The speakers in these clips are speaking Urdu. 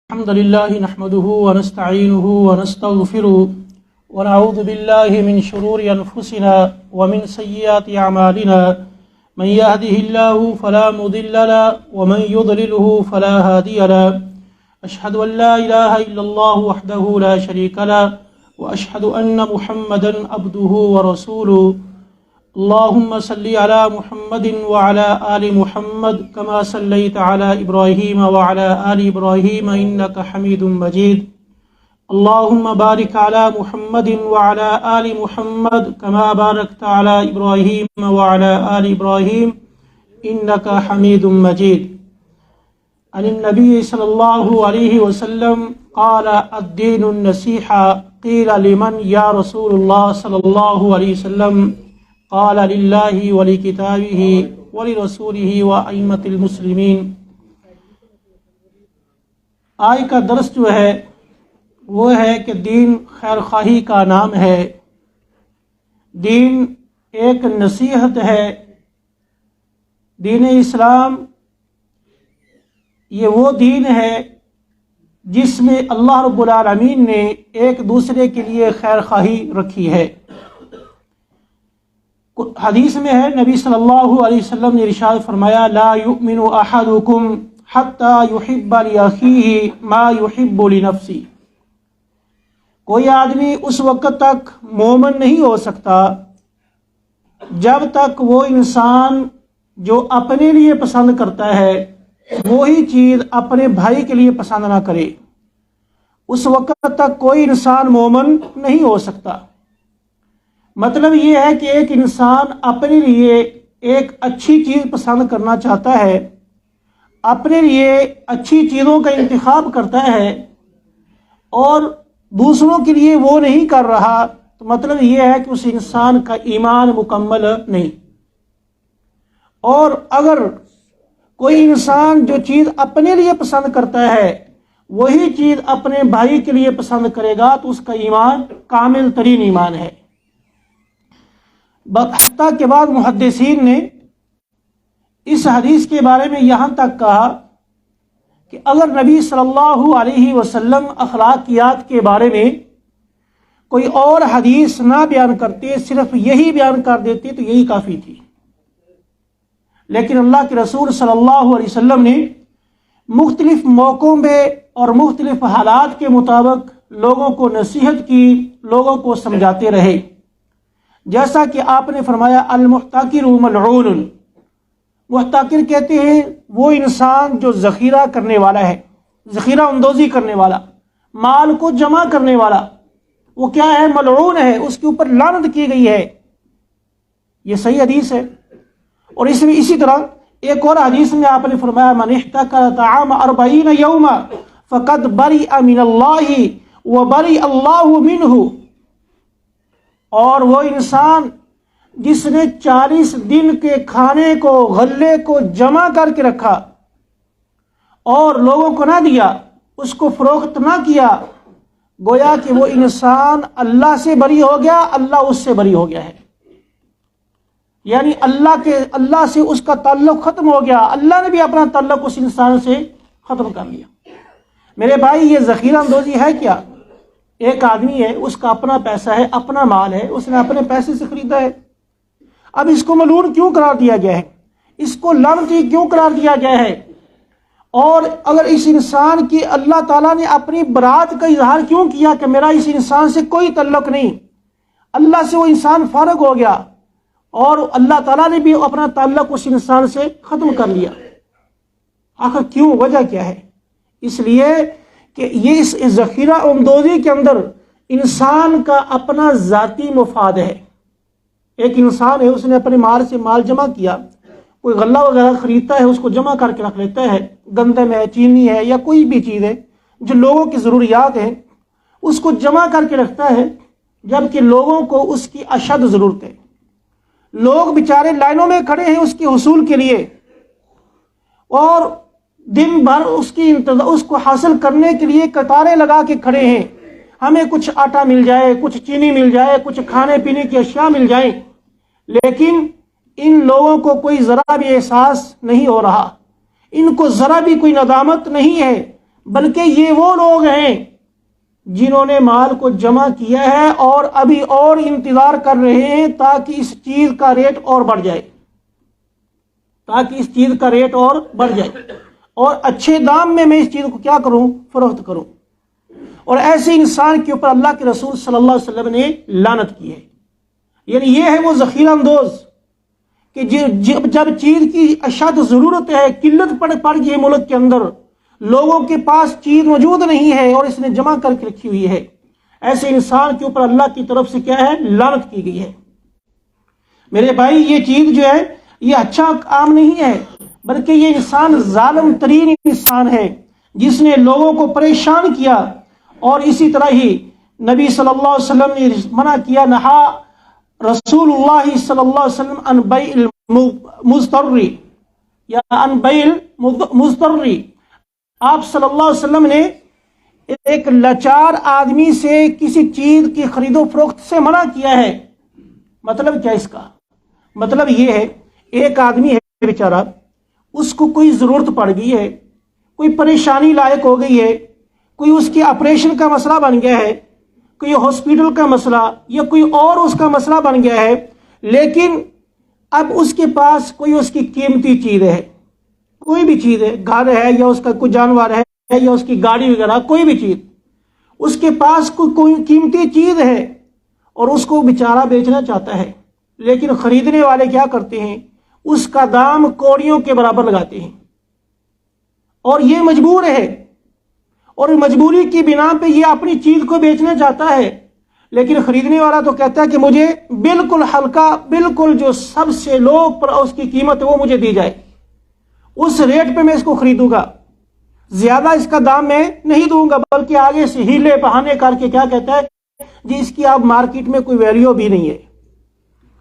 الحمد لله نحمده ونستعينه ونستغفره ونعوذ بالله من شرور أنفسنا ومن سيئات أعمالنا من يهده الله فلا مضل له ومن يضلله فلا هادي له أشهد أن لا إله إلا الله وحده لا شريك له وأشهد أن محمدا عبده ورسوله اللهم صل على محمد وعلى آل محمد كما صليت على إبراهيم وعلى آل إبراهيم إنك حميد مجيد اللهم بارك على محمد وعلى آل محمد كما باركت على إبراهيم وعلى آل إبراهيم إنك حميد مجيد عن النبي صلى الله عليه وسلم قال الدين النصيحة قيل لمن يا رسول الله صلى الله عليه وسلم قال لله ولكتابه ولرسوله وأئمة المسلمین۔ آج کا درس جو ہے وہ ہے کہ دین خیر خواہی کا نام ہے، دین ایک نصیحت ہے۔ دین اسلام یہ وہ دین ہے جس میں اللہ رب العالمین نے ایک دوسرے کے لیے خیر خواہی رکھی ہے۔ حدیث میں ہے، نبی صلی اللہ علیہ وسلم نے ارشاد فرمایا لا یؤمن احدکم حتی یحب لاخیہ ما یحب لنفسہ۔ کوئی آدمی اس وقت تک مومن نہیں ہو سکتا جب تک وہ انسان جو اپنے لیے پسند کرتا ہے وہی چیز اپنے بھائی کے لیے پسند نہ کرے، اس وقت تک کوئی انسان مومن نہیں ہو سکتا۔ مطلب یہ ہے کہ ایک انسان اپنے لیے ایک اچھی چیز پسند کرنا چاہتا ہے، اپنے لیے اچھی چیزوں کا انتخاب کرتا ہے اور دوسروں کے لیے وہ نہیں کر رہا، تو مطلب یہ ہے کہ اس انسان کا ایمان مکمل نہیں۔ اور اگر کوئی انسان جو چیز اپنے لیے پسند کرتا ہے وہی چیز اپنے بھائی کے لیے پسند کرے گا تو اس کا ایمان کامل ترین ایمان ہے۔ حتیٰ کے بعد محدثین نے اس حدیث کے بارے میں یہاں تک کہا کہ اگر نبی صلی اللہ علیہ وسلم اخلاقیات کے بارے میں کوئی اور حدیث نہ بیان کرتے، صرف یہی بیان کر دیتے تو یہی کافی تھی، لیکن اللہ کے رسول صلی اللہ علیہ وسلم نے مختلف موقعوں میں اور مختلف حالات کے مطابق لوگوں کو نصیحت کی، لوگوں کو سمجھاتے رہے۔ جیسا کہ آپ نے فرمایا المحتکر ملعون، محتکر کہتے ہیں وہ انسان جو ذخیرہ کرنے والا ہے، ذخیرہ اندوزی کرنے والا، مال کو جمع کرنے والا، وہ کیا ہے؟ ملعون ہے، اس کے اوپر لعنت کی گئی ہے۔ یہ صحیح حدیث ہے۔ اور اس میں اسی طرح ایک اور حدیث میں آپ نے فرمایا من احتکر طعام 40 یوما فقد برئ من اللہ وبرئ اللہ منہ۔ اور وہ انسان جس نے 40 دن کے کھانے کو، غلے کو جمع کر کے رکھا اور لوگوں کو نہ دیا، اس کو فروخت نہ کیا، گویا کہ وہ انسان اللہ سے بری ہو گیا، اللہ اس سے بری ہو گیا ہے۔ یعنی اللہ سے اس کا تعلق ختم ہو گیا، اللہ نے بھی اپنا تعلق اس انسان سے ختم کر لیا۔ میرے بھائی یہ ذخیرہ اندوزی ہے کیا؟ ایک آدمی ہے، اس کا اپنا پیسہ ہے، اپنا مال ہے، اس نے اپنے پیسے سے خریدا ہے، اب اس کو ملعون کیوں قرار دیا گیا ہے؟ اس کو لعنتی کیوں قرار دیا گیا ہے؟ اور اگر اس انسان کی اللہ تعالیٰ نے اپنی برات کا اظہار کیوں کیا کہ میرا اس انسان سے کوئی تعلق نہیں، اللہ سے وہ انسان فارغ ہو گیا اور اللہ تعالیٰ نے بھی اپنا تعلق اس انسان سے ختم کر لیا؟ آخر کیوں؟ وجہ کیا ہے؟ اس لیے کہ یہ اس ذخیرہ اندوزی کے اندر انسان کا اپنا ذاتی مفاد ہے۔ ایک انسان ہے، اس نے اپنے مال سے مال جمع کیا، کوئی غلہ وغیرہ خریدتا ہے، اس کو جمع کر کے رکھ لیتا ہے، گندم ہے، چینی ہے یا کوئی بھی چیز ہے جو لوگوں کی ضروریات ہیں، اس کو جمع کر کے رکھتا ہے، جبکہ لوگوں کو اس کی اشد ضرورت ہے۔ لوگ بیچارے لائنوں میں کھڑے ہیں اس کے حصول کے لیے اور دن بھر اس کو حاصل کرنے کے لیے قطاریں لگا کے کھڑے ہیں، ہمیں کچھ آٹا مل جائے، کچھ چینی مل جائے، کچھ کھانے پینے کی اشیاء مل جائیں، لیکن ان لوگوں کو کوئی ذرا بھی احساس نہیں ہو رہا، ان کو ذرا بھی کوئی ندامت نہیں ہے، بلکہ یہ وہ لوگ ہیں جنہوں نے مال کو جمع کیا ہے اور ابھی اور انتظار کر رہے ہیں تاکہ اس چیز کا ریٹ اور بڑھ جائے، بڑھ جائے اور اچھے دام میں اس چیز کو کیا کروں، فروخت کروں۔ اور ایسے انسان کے اوپر اللہ کے رسول صلی اللہ علیہ وسلم نے لعنت کی ہے۔ یعنی یہ ہے وہ ذخیرہ اندوز کہ جب چیز کی اشد ضرورت ہے، قلت پڑ گئی ہے ملک کے اندر، لوگوں کے پاس چیز موجود نہیں ہے اور اس نے جمع کر کے رکھی ہوئی ہے، ایسے انسان کے اوپر اللہ کی طرف سے کیا ہے، لعنت کی گئی ہے۔ میرے بھائی یہ چیز جو ہے یہ اچھا کام نہیں ہے، بلکہ یہ انسان ظالم ترین انسان ہے جس نے لوگوں کو پریشان کیا۔ اور اسی طرح ہی نبی صلی اللہ علیہ وسلم نے منع کیا، نہا رسول اللہ صلی اللہ علیہ وسلم عن بیع المضطری یا عن بیع المضطری، آپ صلی اللہ علیہ وسلم نے ایک لاچار آدمی سے کسی چیز کی خرید و فروخت سے منع کیا ہے۔ مطلب کیا اس کا؟ مطلب یہ ہے ایک آدمی ہے بیچارہ، اس کو کوئی ضرورت پڑ گئی ہے، کوئی پریشانی لائق ہو گئی ہے، کوئی اس کے آپریشن کا مسئلہ بن گیا ہے، کوئی ہاسپٹل کا مسئلہ یا کوئی اور اس کا مسئلہ بن گیا ہے، لیکن اب اس کے پاس کوئی اس کی قیمتی چیز ہے، کوئی بھی چیز ہے، گھر ہے یا اس کا کوئی جانور ہے یا اس کی گاڑی وغیرہ، کوئی بھی چیز، اس کے پاس کوئی قیمتی چیز ہے اور اس کو بیچارہ بیچنا چاہتا ہے، لیکن خریدنے والے کیا کرتے ہیں، اس کا دام کوڑیوں کے برابر لگاتے ہیں، اور یہ مجبور ہے اور مجبوری کی بنا پہ یہ اپنی چیز کو بیچنا چاہتا ہے، لیکن خریدنے والا تو کہتا ہے کہ مجھے بالکل ہلکا، بالکل جو سب سے لو پر اس کی قیمت ہے وہ مجھے دی جائے، اس ریٹ پہ میں اس کو خریدوں گا، زیادہ اس کا دام میں نہیں دوں گا، بلکہ آگے سے ہیلے بہانے کر کے کیا کہتا ہے جی اس کی اب مارکیٹ میں کوئی ویلیو بھی نہیں ہے۔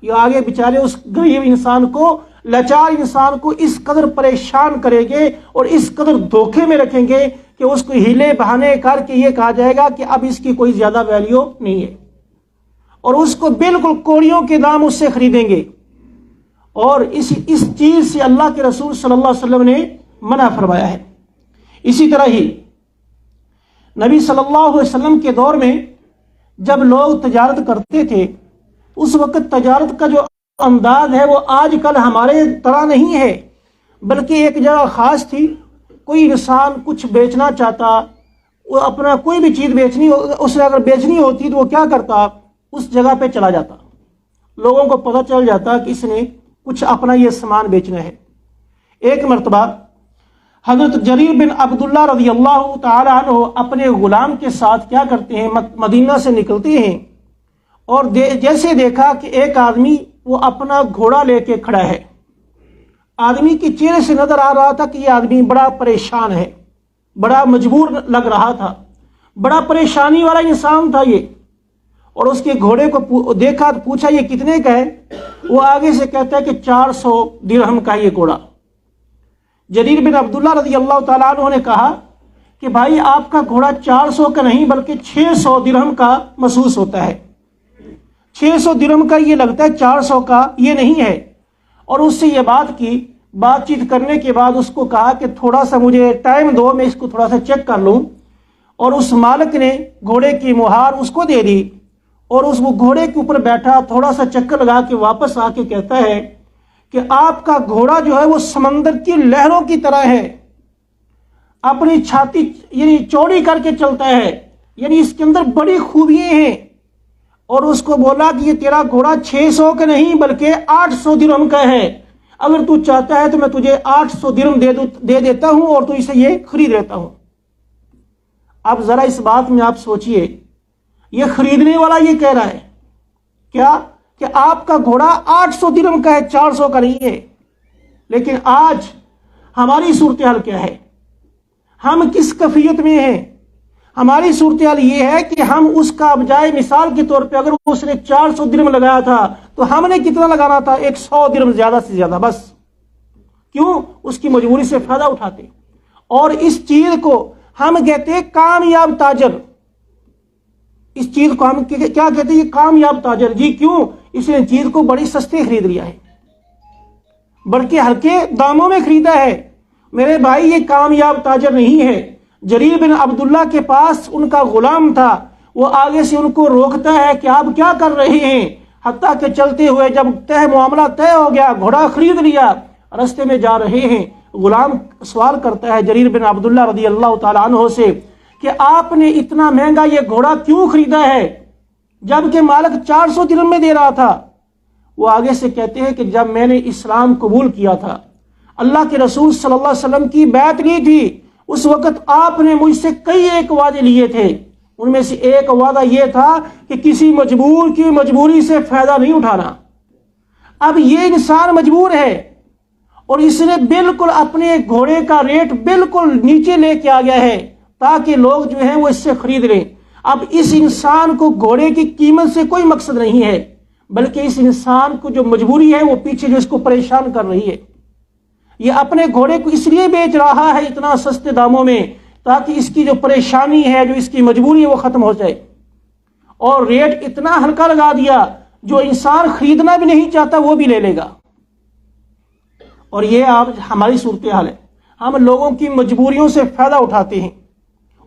یہ آگے بیچارے اس غریب انسان کو، لاچار انسان کو اس قدر پریشان کریں گے اور اس قدر دھوکے میں رکھیں گے کہ اس کو ہیلے بہانے کر کے یہ کہا جائے گا کہ اب اس کی کوئی زیادہ ویلیو نہیں ہے، اور اس کو بالکل کوڑیوں کے دام اس سے خریدیں گے۔ اور اس چیز سے اللہ کے رسول صلی اللہ علیہ وسلم نے منع فرمایا ہے۔ اسی طرح ہی نبی صلی اللہ علیہ وسلم کے دور میں جب لوگ تجارت کرتے تھے، اس وقت تجارت کا جو انداز ہے وہ آج کل ہمارے طرح نہیں ہے، بلکہ ایک جگہ خاص تھی، کوئی انسان کچھ بیچنا چاہتا، وہ اپنا کوئی بھی چیز اسے اگر بیچنی ہوتی تو وہ کیا کرتا، اس جگہ پہ چلا جاتا، لوگوں کو پتہ چل جاتا کہ اس نے کچھ اپنا یہ سامان بیچنا ہے۔ ایک مرتبہ حضرت جریر بن عبداللہ رضی اللہ تعالی عنہ اپنے غلام کے ساتھ کیا کرتے ہیں، مدینہ سے نکلتے ہیں، اور جیسے دیکھا کہ ایک آدمی وہ اپنا گھوڑا لے کے کھڑا ہے، آدمی کے چہرے سے نظر آ رہا تھا کہ یہ آدمی بڑا پریشان ہے، بڑا مجبور لگ رہا تھا، بڑا پریشانی والا انسان تھا یہ، اور اس کے گھوڑے کو دیکھا تو پوچھا یہ کتنے کا ہے، وہ آگے سے کہتا ہے کہ 400 درہم کا یہ گھوڑا۔ جریر بن عبداللہ رضی اللہ تعالیٰ عنہ نے کہا کہ بھائی آپ کا گھوڑا 400 کا نہیں بلکہ 600 درہم کا محسوس ہوتا ہے، 600 درہم کا یہ لگتا ہے، 400 کا یہ نہیں ہے۔ اور اس سے یہ بات چیت کرنے کے بعد اس کو کہا کہ تھوڑا سا مجھے ٹائم دو، میں اس کو تھوڑا سا چیک کر لوں، اور اس مالک نے گھوڑے کی مہار اس کو دے دی، اور وہ گھوڑے کے اوپر بیٹھا، تھوڑا سا چکر لگا کے واپس آ کے کہتا ہے کہ آپ کا گھوڑا جو ہے وہ سمندر کی لہروں کی طرح ہے، اپنی چھاتی یعنی چوڑی کر کے چلتا ہے، یعنی اس کے اندر بڑی خوبیاں ہیں۔ اور اس کو بولا کہ یہ تیرا گھوڑا 600 کا نہیں بلکہ 800 درہم کا ہے، اگر تو چاہتا ہے تو میں تجھے 800 درہم دے دیتا ہوں اور تو اسے یہ خرید لیتا ہوں۔ اب ذرا اس بات میں آپ سوچئے، یہ خریدنے والا یہ کہہ رہا ہے کیا کہ آپ کا گھوڑا 800 درہم کا ہے، 400 کا نہیں ہے، لیکن آج ہماری صورتحال کیا ہے، ہم کس کیفیت میں ہیں؟ ہماری صورتحال یہ ہے کہ ہم اس کا بجائے مثال کے طور پہ اگر اس نے 400 درہم لگایا تھا تو ہم نے کتنا لگانا تھا، 100 درہم زیادہ سے زیادہ، بس کیوں؟ اس کی مجبوری سے فائدہ اٹھاتے۔ اور اس چیز کو ہم کہتے ہیں کامیاب تاجر، اس چیز کو ہم کیا کہتے ہیں، یہ کامیاب تاجر۔ جی کیوں؟ اس نے چیز کو بڑی سستے خرید لیا ہے، بلکہ ہلکے داموں میں خریدا ہے۔ میرے بھائی یہ کامیاب تاجر نہیں ہے۔ جریر بن عبداللہ کے پاس ان کا غلام تھا، وہ آگے سے ان کو روکتا ہے کہ آپ کیا کر رہے ہیں، حتیٰ کہ چلتے ہوئے جب معاملہ طے ہو گیا، گھوڑا خرید لیا، رستے میں جا رہے ہیں، غلام سوال کرتا ہے جریر بن عبداللہ رضی اللہ تعالیٰ عنہ سے کہ آپ نے اتنا مہنگا یہ گھوڑا کیوں خریدا ہے جبکہ مالک 400 درہم میں دے رہا تھا؟ وہ آگے سے کہتے ہیں کہ جب میں نے اسلام قبول کیا تھا، اللہ کے رسول صلی اللہ علیہ وسلم کی بیعت لی تھی، اس وقت آپ نے مجھ سے کئی ایک وعدے لیے تھے، ان میں سے ایک وعدہ یہ تھا کہ کسی مجبور کی مجبوری سے فائدہ نہیں اٹھانا۔ اب یہ انسان مجبور ہے اور اس نے بالکل اپنے گھوڑے کا ریٹ بالکل نیچے لے کے آ گیا ہے تاکہ لوگ جو ہیں وہ اس سے خرید لیں۔ اب اس انسان کو گھوڑے کی قیمت سے کوئی مقصد نہیں ہے، بلکہ اس انسان کو جو مجبوری ہے وہ پیچھے جو اس کو پریشان کر رہی ہے، یہ اپنے گھوڑے کو اس لیے بیچ رہا ہے اتنا سستے داموں میں تاکہ اس کی جو پریشانی ہے، جو اس کی مجبوری ہے، وہ ختم ہو جائے، اور ریٹ اتنا ہلکا لگا دیا جو انسان خریدنا بھی نہیں چاہتا وہ بھی لے لے گا۔ اور یہ آج ہماری صورتحال ہے، ہم لوگوں کی مجبوریوں سے فائدہ اٹھاتے ہیں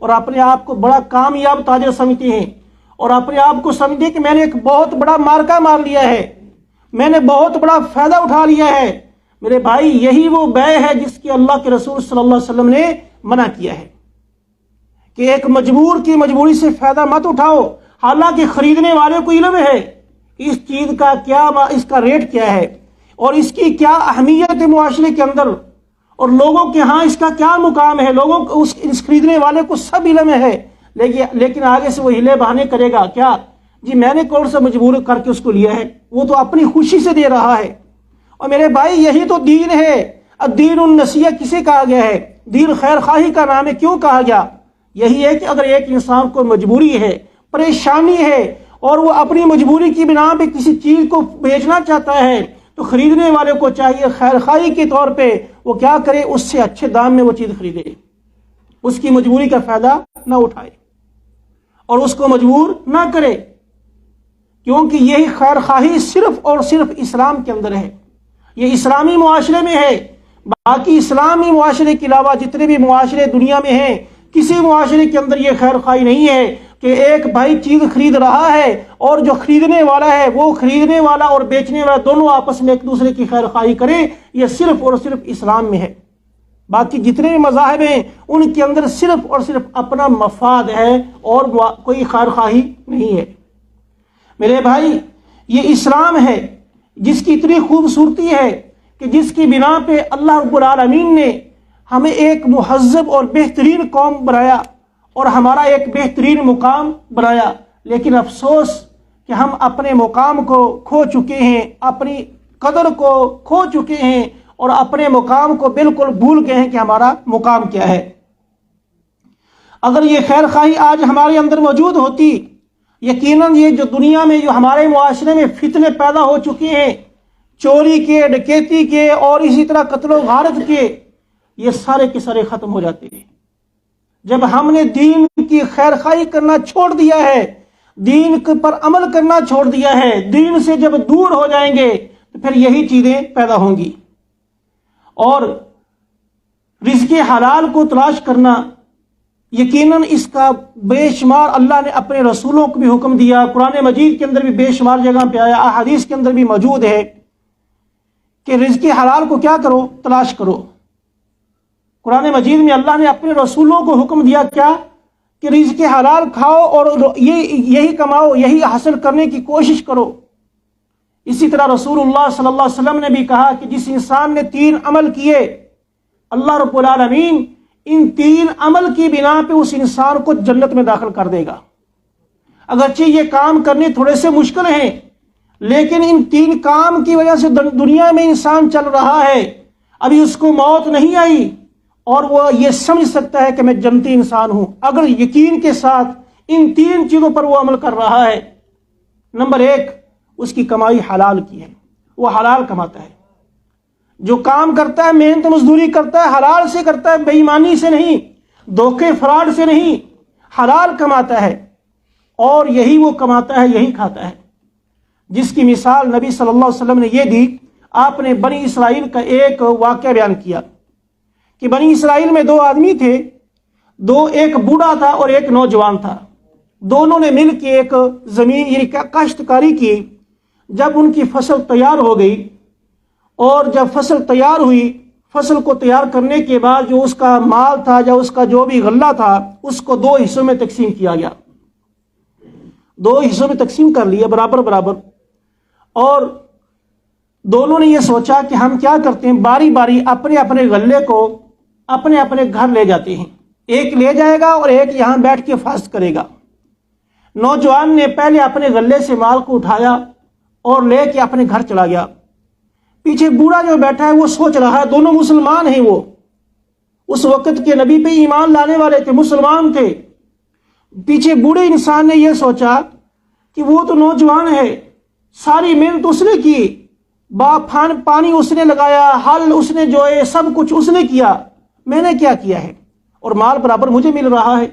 اور اپنے آپ کو بڑا کامیاب تاجر سمجھتے ہیں، اور اپنے آپ کو سمجھتے ہیں کہ میں نے ایک بہت بڑا مارکا مار لیا ہے، میں نے بہت بڑا فائدہ اٹھا لیا ہے۔ میرے بھائی، یہی وہ بیع ہے جس کی اللہ کے رسول صلی اللہ علیہ وسلم نے منع کیا ہے کہ ایک مجبور کی مجبوری سے فائدہ مت اٹھاؤ، حالانکہ خریدنے والے کو علم ہے اس چیز کا کیا، اس کا ریٹ کیا ہے اور اس کی کیا اہمیت ہے معاشرے کے اندر، اور لوگوں کے ہاں اس کا کیا مقام ہے، لوگوں کو اس خریدنے والے کو سب علم ہے، لیکن آگے سے وہ ہلے بہانے کرے گا، کیا جی میں نے کون سا مجبور کر کے اس کو لیا ہے، وہ تو اپنی خوشی سے دے رہا ہے۔ اور میرے بھائی، یہی تو دین ہے۔ الدین النصیحہ کسے کہا گیا ہے؟ دین خیر خواہی کا نام ہے۔ کیوں کہا گیا؟ یہی ہے کہ اگر ایک انسان کو مجبوری ہے، پریشانی ہے، اور وہ اپنی مجبوری کی بنا پہ کسی چیز کو بیچنا چاہتا ہے تو خریدنے والے کو چاہیے خیر خواہی کے طور پہ وہ کیا کرے، اس سے اچھے دام میں وہ چیز خریدے، اس کی مجبوری کا فائدہ نہ اٹھائے اور اس کو مجبور نہ کرے، کیونکہ یہی خیر خواہی صرف اور صرف اسلام کے اندر ہے، یہ اسلامی معاشرے میں ہے۔ باقی اسلامی معاشرے کے علاوہ جتنے بھی معاشرے دنیا میں ہیں، کسی معاشرے کے اندر یہ خیر خواہی نہیں ہے کہ ایک بھائی چیز خرید رہا ہے اور جو خریدنے والا ہے، وہ خریدنے والا اور بیچنے والا دونوں آپس میں ایک دوسرے کی خیر خواہی کریں۔ یہ صرف اور صرف اسلام میں ہے۔ باقی جتنے بھی مذاہب ہیں ان کے اندر صرف اور صرف اپنا مفاد ہے اور کوئی خیر خواہی نہیں ہے۔ میرے بھائی، یہ اسلام ہے جس کی اتنی خوبصورتی ہے کہ جس کی بنا پہ اللہ رب العالمین نے ہمیں ایک مہذب اور بہترین قوم بنایا اور ہمارا ایک بہترین مقام بنایا، لیکن افسوس کہ ہم اپنے مقام کو کھو چکے ہیں، اپنی قدر کو کھو چکے ہیں اور اپنے مقام کو بالکل بھول گئے ہیں کہ ہمارا مقام کیا ہے۔ اگر یہ خیر خواہی آج ہمارے اندر موجود ہوتی، یقیناً یہ جو دنیا میں جو ہمارے معاشرے میں فتنے پیدا ہو چکے ہیں، چوری کے، ڈکیتی کے اور اسی طرح قتل و غارت کے، یہ سارے کے سارے ختم ہو جاتے ہیں جب ہم نے دین کی خیر خواہی کرنا چھوڑ دیا ہے، دین پر عمل کرنا چھوڑ دیا ہے، دین سے جب دور ہو جائیں گے تو پھر یہی چیزیں پیدا ہوں گی۔ اور رزق حلال کو تلاش کرنا، یقیناً اس کا بے شمار اللہ نے اپنے رسولوں کو بھی حکم دیا، قرآن مجید کے اندر بھی بے شمار جگہ پہ آیا، احادیث کے اندر بھی موجود ہے کہ رزق حلال کو کیا کرو، تلاش کرو۔ قرآن مجید میں اللہ نے اپنے رسولوں کو حکم دیا کیا کہ رزق حلال کھاؤ اور یہی کماؤ، یہی حاصل کرنے کی کوشش کرو۔ اسی طرح رسول اللہ صلی اللہ علیہ وسلم نے بھی کہا کہ جس انسان نے 3 عمل کیے، اللہ رب العالمین ان 3 عمل کی بنا پہ اس انسان کو جنت میں داخل کر دے گا۔ اگرچہ یہ کام کرنے تھوڑے سے مشکل ہیں، لیکن ان 3 کام کی وجہ سے دنیا میں انسان چل رہا ہے، ابھی اس کو موت نہیں آئی اور وہ یہ سمجھ سکتا ہے کہ میں جنتی انسان ہوں اگر یقین کے ساتھ ان 3 چیزوں پر وہ عمل کر رہا ہے۔ نمبر 1، اس کی کمائی حلال کی ہے، وہ حلال کماتا ہے، جو کام کرتا ہے، محنت مزدوری کرتا ہے، حلال سے کرتا ہے، بے ایمانی سے نہیں، دھوکے فراڈ سے نہیں، حلال کماتا ہے، اور یہی وہ کماتا ہے، یہی کھاتا ہے، جس کی مثال نبی صلی اللہ علیہ وسلم نے یہ دی۔ آپ نے بنی اسرائیل کا ایک واقعہ بیان کیا کہ بنی اسرائیل میں 2 آدمی تھے، ایک بوڑھا تھا اور ایک نوجوان تھا، دونوں نے مل کے ایک زمین یعنی کاشتکاری کی۔ جب ان کی فصل تیار ہو گئی اور جب فصل تیار ہوئی، فصل کو تیار کرنے کے بعد جو اس کا مال تھا یا اس کا جو بھی غلہ تھا اس کو 2 حصوں میں تقسیم کیا گیا، 2 حصوں میں تقسیم کر لیا برابر برابر۔ اور دونوں نے یہ سوچا کہ ہم کیا کرتے ہیں، باری باری اپنے اپنے غلے کو اپنے اپنے گھر لے جاتے ہیں، ایک لے جائے گا اور ایک یہاں بیٹھ کے حفاظت کرے گا۔ نوجوان نے پہلے اپنے غلے سے مال کو اٹھایا اور لے کے اپنے گھر چلا گیا۔ پیچھے بوڑھا جو بیٹھا ہے وہ سوچ رہا ہے، دونوں مسلمان ہیں، وہ اس وقت کے نبی پہ ایمان لانے والے تھے، مسلمان تھے۔ پیچھے بوڑھے انسان نے یہ سوچا کہ وہ تو نوجوان ہے، ساری محنت اس نے کی، پانی اس نے لگایا، ہل اس نے جوئے، سب کچھ اس نے کیا، میں نے کیا کیا ہے اور مال برابر مجھے مل رہا ہے۔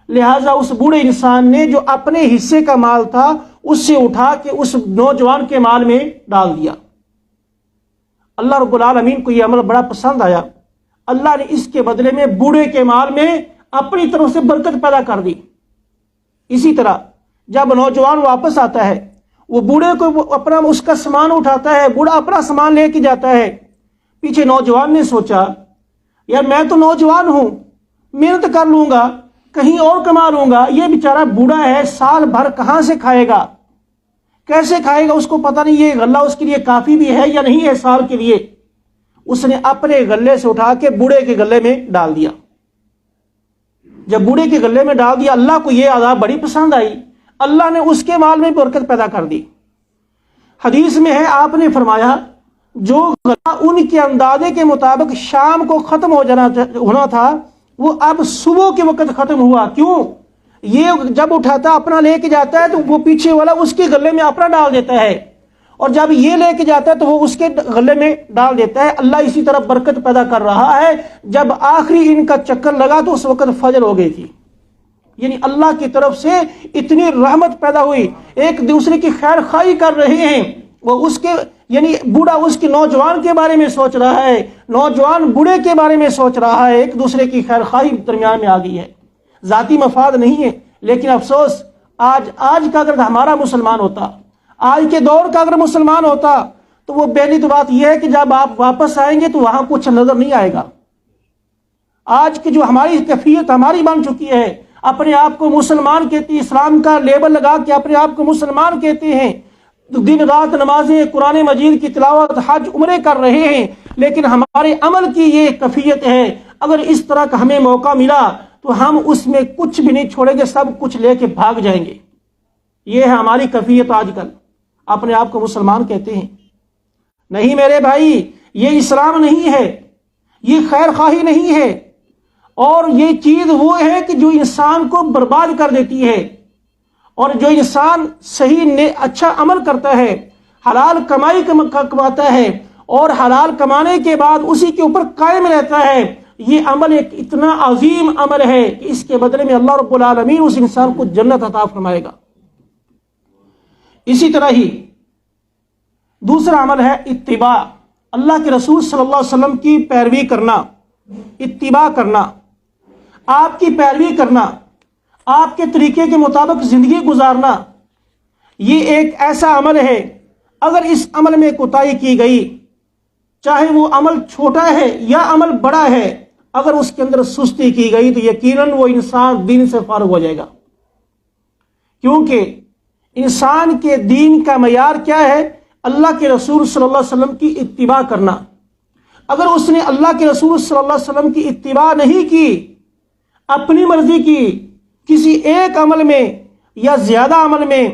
لہٰذا اس بوڑھے انسان نے جو اپنے حصے کا مال تھا اس سے اٹھا کے اس نوجوان کے مال میں ڈال دیا۔ اللہ رب العالمین کو یہ عمل بڑا پسند آیا، اللہ نے اس کے بدلے میں بوڑھے کے مال میں اپنی طرف سے برکت پیدا کر دی۔ اسی طرح جب نوجوان واپس آتا ہے، وہ بوڑھے کو اپنا اس کا سامان اٹھاتا ہے، بوڑھا اپنا سامان لے کے جاتا ہے۔ پیچھے نوجوان نے سوچا یار میں تو نوجوان ہوں، محنت کر لوں گا، کہیں اور کما لوں گا، یہ بیچارہ بوڑھا ہے، سال بھر کہاں سے کھائے گا، کیسے کھائے گا، اس کو پتہ نہیں یہ غلہ اس کے لیے کافی بھی ہے یا نہیں ہے سال کے لیے۔ اس نے اپنے غلے سے اٹھا کے بوڑھے کے غلے میں ڈال دیا۔ جب بوڑھے کے غلے میں ڈال دیا، اللہ کو یہ عطا بڑی پسند آئی، اللہ نے اس کے مال میں برکت پیدا کر دی۔ حدیث میں ہے، آپ نے فرمایا جو غلہ ان کے اندازے کے مطابق شام کو ختم ہونا تھا وہ اب صبح کے وقت ختم ہوا۔ کیوں؟ یہ جب اٹھاتا اپنا لے کے جاتا ہے تو وہ پیچھے والا اس کے غلے میں اپنا ڈال دیتا ہے، اور جب یہ لے کے جاتا ہے تو وہ اس کے غلے میں ڈال دیتا ہے۔ اللہ اسی طرح برکت پیدا کر رہا ہے۔ جب آخری ان کا چکر لگا تو اس وقت فجر ہو گئی تھی، یعنی اللہ کی طرف سے اتنی رحمت پیدا ہوئی، ایک دوسرے کی خیر خواہی کر رہے ہیں۔ وہ اس کے یعنی بوڑھا اس کے نوجوان کے بارے میں سوچ رہا ہے، نوجوان بوڑھے کے بارے میں سوچ رہا ہے، ایک دوسرے کی خیر خواہی درمیان میں آ گئی ہے، ذاتی مفاد نہیں ہے۔ لیکن افسوس آج کا اگر ہمارا مسلمان ہوتا، آج کے دور کا اگر مسلمان ہوتا تو وہ پہلی تو بات یہ ہے کہ جب آپ واپس آئیں گے تو وہاں کچھ نظر نہیں آئے گا۔ آج کی جو ہماری کیفیت ہماری بن چکی ہے، اپنے آپ کو مسلمان کہتے ہیں، اسلام کا لیبل لگا کے اپنے آپ کو مسلمان کہتے ہیں، دن رات نمازیں، قرآن مجید کی تلاوت، حج عمرے کر رہے ہیں، لیکن ہمارے عمل کی یہ کیفیت ہے۔ اگر اس طرح کا ہمیں موقع ملا تو ہم اس میں کچھ بھی نہیں چھوڑیں گے، سب کچھ لے کے بھاگ جائیں گے۔ یہ ہے ہماری کیفیت آج کل، اپنے آپ کو مسلمان کہتے ہیں۔ نہیں میرے بھائی، یہ اسلام نہیں ہے، یہ خیر خواہی نہیں ہے، اور یہ چیز وہ ہے کہ جو انسان کو برباد کر دیتی ہے۔ اور جو انسان صحیح اچھا عمل کرتا ہے، حلال کمائی کماتا ہے اور حلال کمانے کے بعد اسی کے اوپر قائم رہتا ہے، یہ عمل ایک اتنا عظیم عمل ہے کہ اس کے بدلے میں اللہ رب العالمین اس انسان کو جنت عطا فرمائے گا۔ اسی طرح ہی دوسرا عمل ہے اتباع، اللہ کے رسول صلی اللہ علیہ وسلم کی پیروی کرنا، اتباع کرنا، آپ کی پیروی کرنا، آپ کے طریقے کے مطابق زندگی گزارنا۔ یہ ایک ایسا عمل ہے، اگر اس عمل میں کوتاہی کی گئی، چاہے وہ عمل چھوٹا ہے یا عمل بڑا ہے، اگر اس کے اندر سستی کی گئی تو یقیناً وہ انسان دین سے فارغ ہو جائے گا۔ کیونکہ انسان کے دین کا معیار کیا ہے؟ اللہ کے رسول صلی اللہ علیہ وسلم کی اتباع کرنا۔ اگر اس نے اللہ کے رسول صلی اللہ علیہ وسلم کی اتباع نہیں کی، اپنی مرضی کی، کسی ایک عمل میں یا زیادہ عمل میں،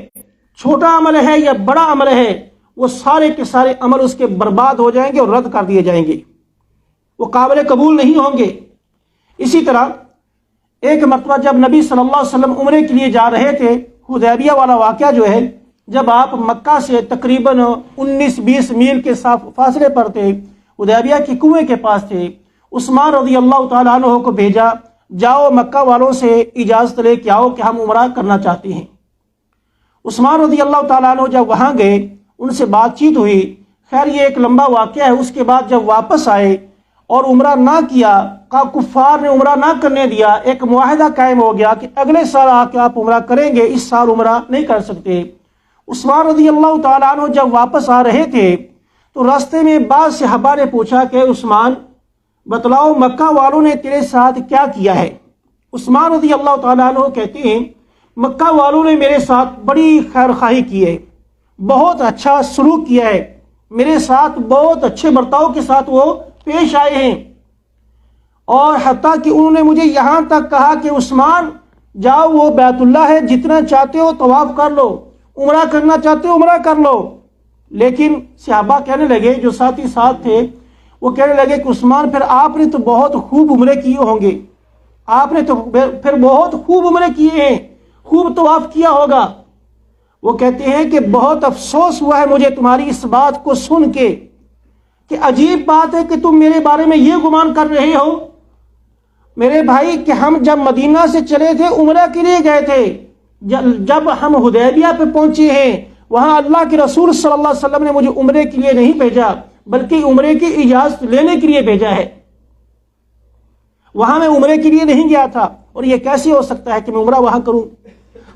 چھوٹا عمل ہے یا بڑا عمل ہے، وہ سارے کے سارے عمل اس کے برباد ہو جائیں گے اور رد کر دیے جائیں گے، وہ قابل قبول نہیں ہوں گے۔ اسی طرح ایک مرتبہ جب نبی صلی اللہ علیہ وسلم عمرے کے لیے جا رہے تھے، حدیبیہ والا واقعہ جو ہے، جب آپ مکہ سے تقریباً 19-20 میل کے فاصلے پر تھے، حدیبیہ کے کنویں کے پاس تھے، عثمان رضی اللہ تعالیٰ عنہ کو بھیجا، جاؤ مکہ والوں سے اجازت لے کے آؤ کہ ہم عمرہ کرنا چاہتے ہیں۔ عثمان رضی اللہ تعالیٰ عنہ جب وہاں گئے، ان سے بات چیت ہوئی، خیر یہ ایک لمبا واقعہ ہے۔ اس کے بعد جب واپس آئے اور عمرہ نہ کیا، کفار نے عمرہ نہ کرنے دیا، ایک معاہدہ قائم ہو گیا کہ اگلے سال آ کے آپ عمرہ کریں گے، اس سال عمرہ نہیں کر سکتے۔ عثمان رضی اللہ تعالیٰ عنہ جب واپس آ رہے تھے تو راستے میں بعض صحابہ نے پوچھا کہ عثمان بتلاؤ مکہ والوں نے تیرے ساتھ کیا کیا ہے؟ عثمان رضی اللہ تعالیٰ عنہ کہتے ہیں مکہ والوں نے میرے ساتھ بڑی خیر خواہی کی ہے، بہت اچھا سلوک کیا ہے، میرے ساتھ بہت اچھے برتاؤ کے ساتھ وہ پیش آئے ہیں، اور حتیٰ کہ انہوں نے مجھے یہاں تک کہا کہ عثمان جاؤ وہ بیت اللہ ہے، جتنا چاہتے ہو طواف کر لو، عمرہ کرنا چاہتے ہو عمرہ کر لو۔ لیکن صحابہ کہنے لگے، جو ساتھی ساتھ تھے وہ کہنے لگے کہ عثمان پھر آپ نے تو بہت خوب عمرے کیے ہوں گے، آپ نے تو پھر بہت خوب عمرے کیے ہیں، خوب طواف کیا ہوگا۔ وہ کہتے ہیں کہ بہت افسوس ہوا ہے مجھے تمہاری اس بات کو سن کے کہ عجیب بات ہے کہ تم میرے بارے میں یہ گمان کر رہے ہو میرے بھائی کہ ہم جب مدینہ سے چلے تھے عمرہ کے لیے گئے تھے، جب ہم حدیبیہ پہ پہنچے ہیں وہاں اللہ کے رسول صلی اللہ علیہ وسلم نے مجھے عمرے کے لیے نہیں بھیجا بلکہ عمرے کی اجازت لینے کے لیے بھیجا ہے، وہاں میں عمرے کے لیے نہیں گیا تھا، اور یہ کیسے ہو سکتا ہے کہ میں عمرہ وہاں کروں؟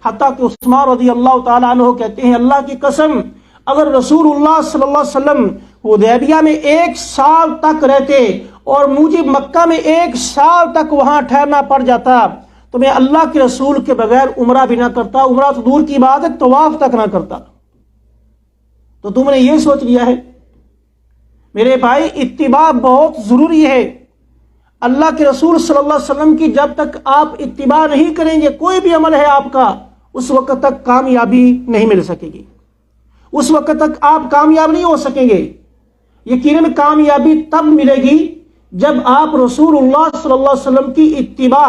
حتیٰ کہ عثمان رضی اللہ تعالیٰ عنہ کہتے ہیں اللہ کی قسم اگر رسول اللہ صلی اللہ علیہ وسلم حدیبیہ میں 1 سال تک رہتے اور مجھے مکہ میں 1 سال تک وہاں ٹھہرنا پڑ جاتا تو میں اللہ کے رسول کے بغیر عمرہ بھی نہ کرتا، عمرہ تو دور کی بات ہے طواف تک نہ کرتا۔ تو تم نے یہ سوچ لیا ہے؟ میرے بھائی اتباع بہت ضروری ہے، اللہ کے رسول صلی اللہ علیہ وسلم کی جب تک آپ اتباع نہیں کریں گے، کوئی بھی عمل ہے آپ کا، اس وقت تک کامیابی نہیں مل سکے گی، اس وقت تک آپ کامیاب نہیں ہو سکیں گے۔ یقیناً کامیابی تب ملے گی جب آپ رسول اللہ صلی اللہ علیہ وسلم کی اتباع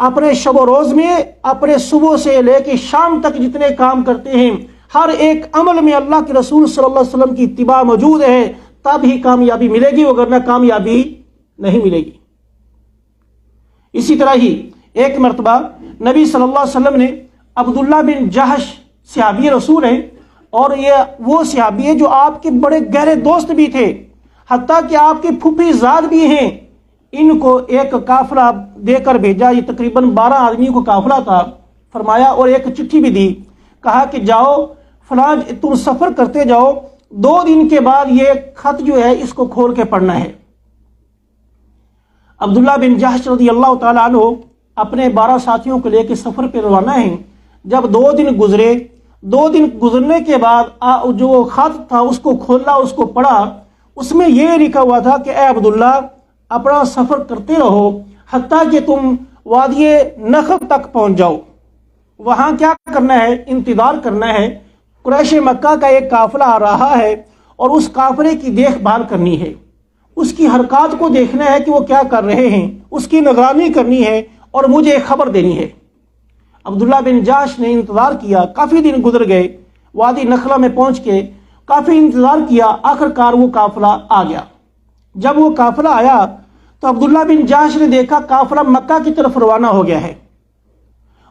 اپنے شب و روز میں، اپنے صبح سے لے کے شام تک جتنے کام کرتے ہیں ہر ایک عمل میں اللہ کے رسول صلی اللہ علیہ وسلم کی اتباع موجود ہے، تب ہی کامیابی ملے گی، وگرنہ کامیابی نہیں ملے گی۔ اسی طرح ہی ایک مرتبہ نبی صلی اللہ علیہ وسلم نے عبداللہ بن جہش صحابی رسول ہیں، اور یہ وہ صحابی ہیں جو آپ کے بڑے گہرے دوست بھی تھے، حتیٰ کہ آپ کے پھوپھی زاد بھی ہیں، ان کو ایک قافلہ دے کر بھیجا، یہ تقریباً 12 آدمیوں کو قافلہ تھا، فرمایا اور ایک چٹھی بھی دی، کہا کہ جاؤ فلاں تم سفر کرتے جاؤ، 2 دن کے بعد یہ خط جو ہے اس کو کھول کے پڑھنا ہے۔ عبداللہ بن جہش رضی اللہ تعالیٰ عنہ اپنے 12 ساتھیوں کو لے کے سفر پہ روانہ ہیں۔ جب 2 دن گزرے، 2 دن گزرنے کے بعد جو خط تھا اس کو کھولا، اس کو پڑھا، اس میں یہ لکھا ہوا تھا کہ اے عبداللہ اپنا سفر کرتے رہو حتیٰ کہ تم وادی نخل تک پہنچ جاؤ، وہاں کیا کرنا ہے؟ انتظار کرنا ہے، قریش مکہ کا ایک قافلہ آ رہا ہے اور اس قافلے کی دیکھ بھال کرنی ہے، اس کی حرکات کو دیکھنا ہے کہ وہ کیا کر رہے ہیں، اس کی نگرانی کرنی ہے اور مجھے خبر دینی ہے۔ عبداللہ بن جاش نے انتظار کیا، کافی دن گزر گئے، وادی نخلہ میں پہنچ کے کافی انتظار کیا، آخر کار وہ قافلہ آ گیا۔ جب وہ قافلہ آیا تو عبداللہ بن جاش نے دیکھا قافلہ مکہ کی طرف روانہ ہو گیا ہے،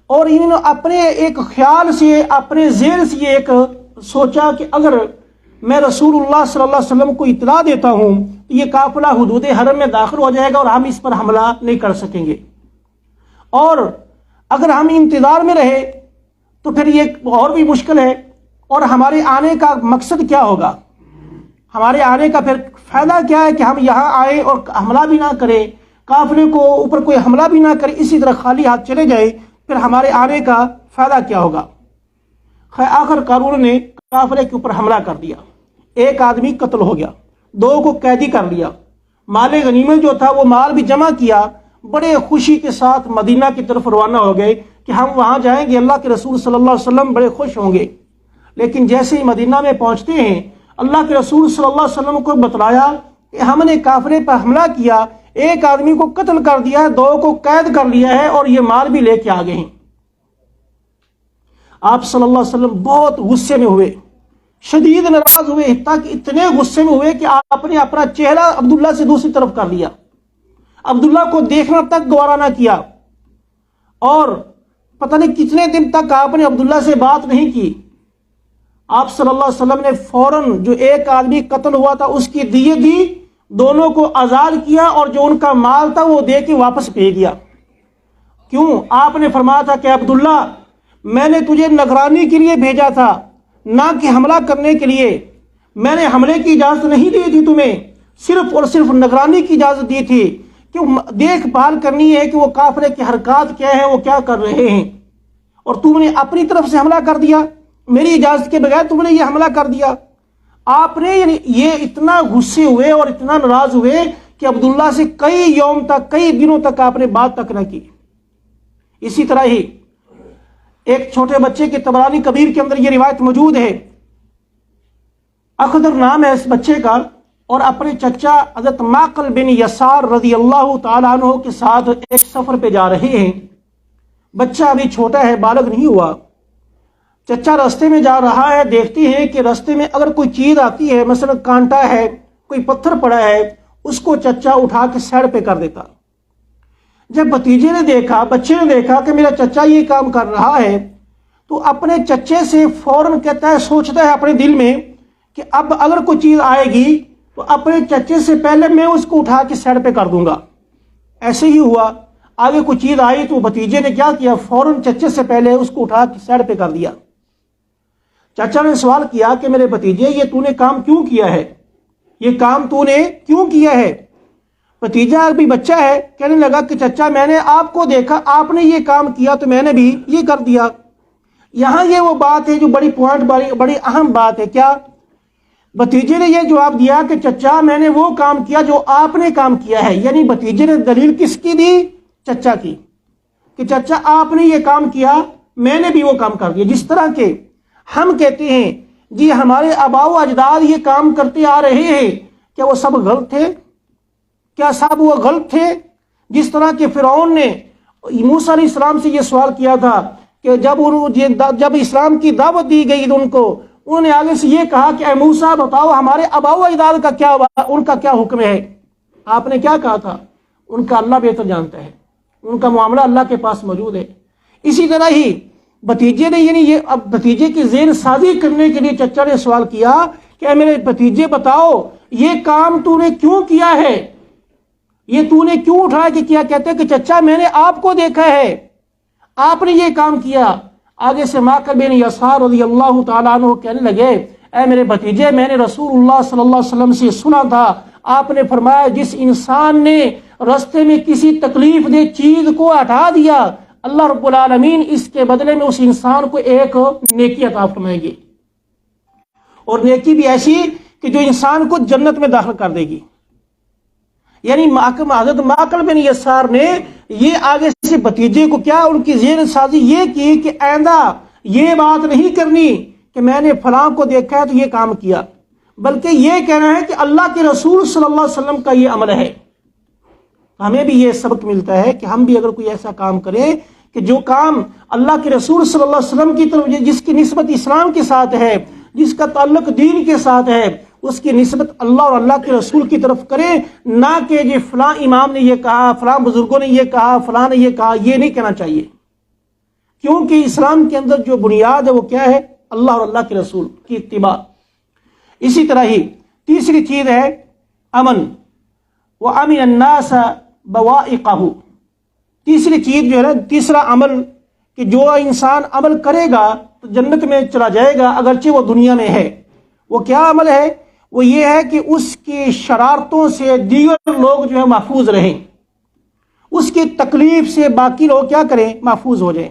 اور انہوں نے اپنے ایک خیال سے، اپنے ذہن سے ایک سوچا کہ اگر میں رسول اللہ صلی اللہ علیہ وسلم کو اطلاع دیتا ہوں تو یہ قافلہ حدود حرم میں داخل ہو جائے گا اور ہم اس پر حملہ نہیں کر سکیں گے، اور اگر ہم انتظار میں رہے تو پھر یہ اور بھی مشکل ہے، اور ہمارے آنے کا مقصد کیا ہوگا، ہمارے آنے کا پھر فائدہ کیا ہے کہ ہم یہاں آئے اور حملہ بھی نہ کریں، قافلے کو اوپر کوئی حملہ بھی نہ کرے، اسی طرح خالی ہاتھ چلے جائے، پھر ہمارے آنے کا فائدہ کیا ہوگا۔ آخر کار انہوں نے قافلے کے اوپر حملہ کر دیا، 1 آدمی قتل ہو گیا، 2 کو قیدی کر لیا، مال غنیمت جو تھا وہ مال بھی جمع کیا، بڑے خوشی کے ساتھ مدینہ کی طرف روانہ ہو گئے کہ ہم وہاں جائیں گے، اللہ کے رسول صلی اللہ علیہ وسلم بڑے خوش ہوں گے۔ لیکن جیسے ہی مدینہ میں پہنچتے ہیں اللہ کے رسول صلی اللہ علیہ وسلم کو بتلایا کہ ہم نے قافلے پر حملہ کیا، 1 آدمی کو قتل کر دیا ہے، 2 کو قید کر لیا ہے اور یہ مال بھی لے کے آ گئے ہیں۔ آپ صلی اللہ علیہ وسلم بہت غصے میں ہوئے، شدید ناراض ہوئے، حتیٰ کہ اتنے غصے میں ہوئے کہ آپ نے اپنا چہرہ عبداللہ سے دوسری طرف کر لیا، عبداللہ کو دیکھنا تک گوارا نہ کیا، اور پتہ نہیں کتنے دن تک آپ نے عبداللہ سے بات نہیں کی۔ آپ صلی اللہ علیہ وسلم نے فوراً جو 1 آدمی قتل ہوا تھا اس کی دیت دی، دونوں کو آزاد کیا اور جو ان کا مال تھا وہ دے کے واپس بھیج دیا۔ کیوں؟ آپ نے فرمایا تھا کہ عبداللہ میں نے تجھے نگرانی کے لیے بھیجا تھا، نہ کہ حملہ کرنے کے لیے۔ میں نے حملے کی اجازت نہیں دی تھی تمہیں، صرف اور صرف نگرانی کی اجازت دی تھی کہ دیکھ بھال کرنی ہے کہ وہ کافرے کی حرکات کیا ہیں، وہ کیا کر رہے ہیں، اور تم نے اپنی طرف سے حملہ کر دیا، میری اجازت کے بغیر تم نے یہ حملہ کر دیا۔ آپ نے یعنی یہ اتنا غصے ہوئے اور اتنا ناراض ہوئے کہ عبداللہ سے کئی یوم تک، کئی دنوں تک آپ نے بات تک نہ کی۔ اسی طرح ہی ایک چھوٹے بچے کے طبرانی کبیر کے اندر یہ روایت موجود ہے، اخضر نام ہے اس بچے کا، اور اپنے چچا حضرت معقل بن یسار رضی اللہ تعالیٰ عنہ کے ساتھ ایک سفر پہ جا رہے ہیں۔ بچہ ابھی چھوٹا ہے، بالغ نہیں ہوا۔ چچا راستے میں جا رہا ہے، دیکھتے ہیں کہ راستے میں اگر کوئی چیز آتی ہے، مثلا کانٹا ہے، کوئی پتھر پڑا ہے، اس کو چچا اٹھا کے سائڈ پہ کر دیتا۔ جب بھتیجے نے دیکھا، بچے نے دیکھا کہ میرا چچا یہ کام کر رہا ہے، تو اپنے چچے سے فوراً کہتا ہے، سوچتا ہے اپنے دل میں کہ اب اگر کوئی چیز آئے گی تو اپنے چچے سے پہلے میں اس کو اٹھا کے سائڈ پہ کر دوں گا۔ ایسے ہی ہوا، آگے کوئی چیز آئی تو بھتیجے نے کیا کیا، فوراً چچے سے پہلے اس کو اٹھا کے سائڈ پہ کر دیا۔ چچا نے سوال کیا کہ میرے بھتیجے یہ تو نے کام کیوں کیا ہے، یہ کام تو نے کیوں کیا ہے؟ بھتیجا ابھی بچہ ہے، کہنے لگا کہ چچا میں نے آپ کو دیکھا، آپ نے یہ کام کیا تو میں نے بھی یہ کر دیا۔ یہاں یہ وہ بات ہے جو بڑی پوائنٹ، بڑی اہم بات ہے۔ کیا؟ بھتیجے نے یہ جواب دیا کہ چچا میں نے وہ کام کیا جو آپ نے کام کیا ہے، یعنی بھتیجے نے دلیل کس کی دی؟ چچا کی، کہ چچا آپ نے یہ کام کیا، میں نے بھی وہ کام کر دیا۔ جس طرح کے ہم کہتے ہیں جی ہمارے آباء و اجداد یہ کام کرتے آ رہے ہیں، کیا وہ سب غلط تھے؟ کیا سب وہ غلط تھے؟ جس طرح کہ فرعون نے موسیٰ علیہ السلام سے یہ سوال کیا تھا کہ جب اسلام کی دعوت دی گئی تو انہوں نے آگے سے یہ کہا کہ اے موسیٰ بتاؤ ہمارے آباء و اجداد کا کیا، ان کا کیا حکم ہے؟ آپ نے کیا کہا تھا؟ ان کا اللہ بہتر جانتا ہے، ان کا معاملہ اللہ کے پاس موجود ہے۔ اسی طرح ہی بھتیجے نے یعنی یہ اب بھتیجے کی ذہن سازی کرنے کے لیے چچا نے سوال کیا کہ اے میرے بھتیجے بتاؤ یہ کام تو نے کیوں کیا ہے، یہ تو نے کیوں اٹھایا کہ کیا؟ کہتے ہیں کہ چچا میں نے آپ کو دیکھا ہے، آپ نے یہ کام کیا۔ آگے سے معقل بن یسار رضی اللہ تعالیٰ عنہ کہنے لگے اے میرے بھتیجے میں نے رسول اللہ صلی اللہ علیہ وسلم سے سنا تھا، آپ نے فرمایا جس انسان نے راستے میں کسی تکلیف دہ چیز کو ہٹا دیا اللہ رب العالمین اس کے بدلے میں اس انسان کو ایک نیکی عطا فرمائیں گے، اور نیکی بھی ایسی کہ جو انسان کو جنت میں داخل کر دے گی۔ یعنی حضرت معقل بن یسار نے یہ آگے سے بھتیجے کو کیا، ان کی ذہن سازی یہ کی کہ آئندہ یہ بات نہیں کرنی کہ میں نے فلاں کو دیکھا ہے تو یہ کام کیا، بلکہ یہ کہنا ہے کہ اللہ کے رسول صلی اللہ علیہ وسلم کا یہ عمل ہے۔ ہمیں بھی یہ سبق ملتا ہے کہ ہم بھی اگر کوئی ایسا کام کریں کہ جو کام اللہ کے رسول صلی اللہ علیہ وسلم کی طرف، جس کی نسبت اسلام کے ساتھ ہے، جس کا تعلق دین کے ساتھ ہے، اس کی نسبت اللہ اور اللہ کے رسول کی طرف کریں، نہ کہ جی فلاں امام نے یہ کہا، فلاں بزرگوں نے یہ کہا، فلاں نے یہ کہا، یہ نہیں کہنا چاہیے، کیونکہ اسلام کے اندر جو بنیاد ہے وہ کیا ہے؟ اللہ اور اللہ کے رسول کی اتباع۔ اسی طرح ہی تیسری چیز ہے امن، وَأَمِنَ النَّاسَ بَوَائِقَهُ۔ تیسری چیز جو ہے نا، تیسرا عمل کہ جو انسان عمل کرے گا تو جنت میں چلا جائے گا اگرچہ وہ دنیا میں ہے، وہ کیا عمل ہے؟ وہ یہ ہے کہ اس کی شرارتوں سے دیگر لوگ جو ہے محفوظ رہیں، اس کی تکلیف سے باقی لوگ کیا کریں؟ محفوظ ہو جائیں،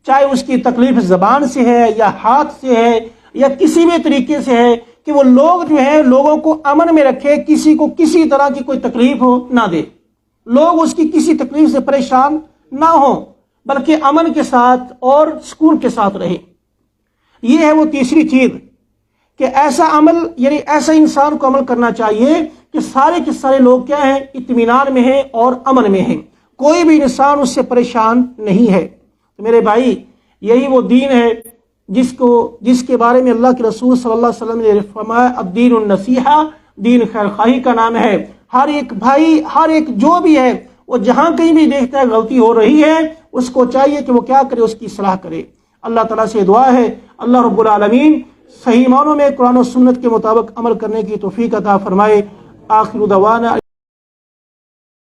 چاہے اس کی تکلیف زبان سے ہے یا ہاتھ سے ہے یا کسی بھی طریقے سے ہے، کہ وہ لوگ جو ہیں لوگوں کو امن میں رکھے، کسی کو کسی طرح کی کوئی تکلیف ہو نہ دے، لوگ اس کی کسی تکلیف سے پریشان نہ ہوں، بلکہ امن کے ساتھ اور سکون کے ساتھ رہے۔ یہ ہے وہ تیسری چیز کہ ایسا عمل، یعنی ایسا انسان کو عمل کرنا چاہیے کہ سارے کے سارے لوگ کیا ہیں؟ اطمینان میں ہیں اور امن میں ہیں، کوئی بھی انسان اس سے پریشان نہیں ہے۔ تو میرے بھائی یہی وہ دین ہے جس کے بارے میں اللہ کے رسول صلی اللہ علیہ وسلم نے فرمایا الدین النصیحہ، دین خیر خواہی کا نام ہے۔ ہر ایک بھائی، ہر ایک جو بھی ہے، وہ جہاں کہیں بھی دیکھتا ہے غلطی ہو رہی ہے، اس کو چاہیے کہ وہ کیا کرے؟ اس کی اصلاح کرے۔ اللہ تعالیٰ سے دعا ہے اللہ رب العالمین صحیح معنوں میں قرآن و سنت کے مطابق عمل کرنے کی توفیق عطا فرمائے۔ آخر دعوانا